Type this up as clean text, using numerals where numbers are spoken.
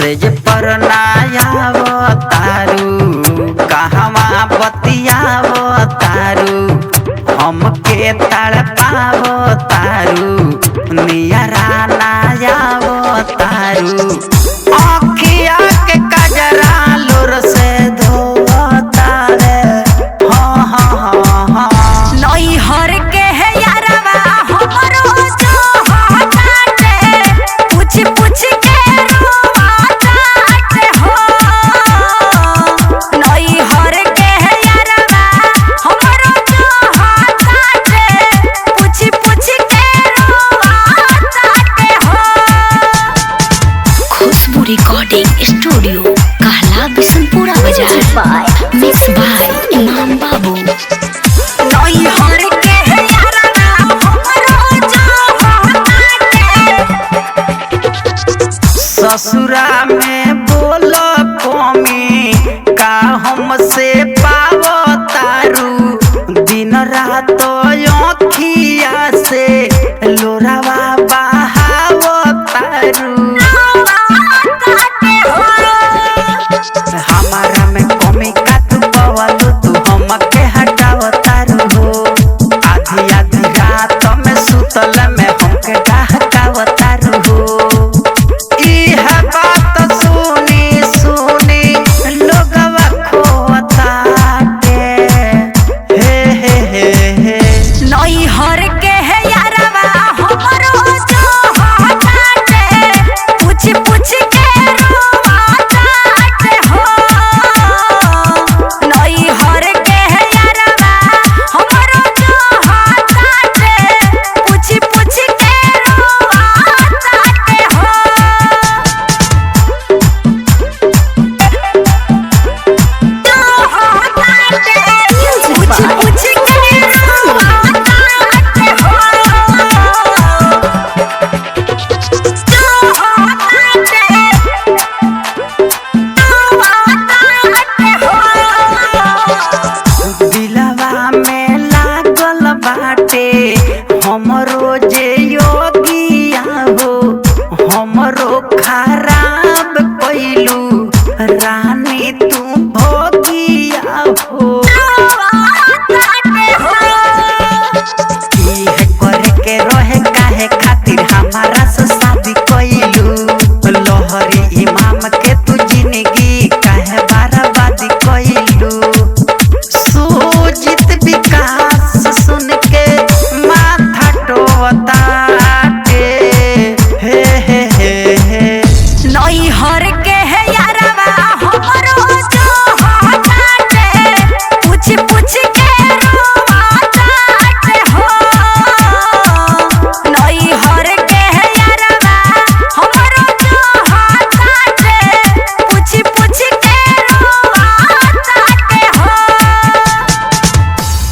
सेज पर नायावो तारू कहवा बतियावो तारू हमके तड़पावो तारू नियरा नायावो तारू आँखिया के कजरा लोर से धोवो तारे हाँ हाँ हाँ हाँ नई हर के है यारवा हमरो जो हटाते पूछ पूछ के रोवा जाते हो नई हर के है यारवा हमरो जो हटाते पूछ पूछ के रोवा जाते हो। खुशबू रिकॉर्डिंग स्टूडियो कहला बिशनपुरा बाजार मिक्स बाय इमाम बाबू। नई हर के है यारवा हमरो जो हटाते ससुरा में बोलो कम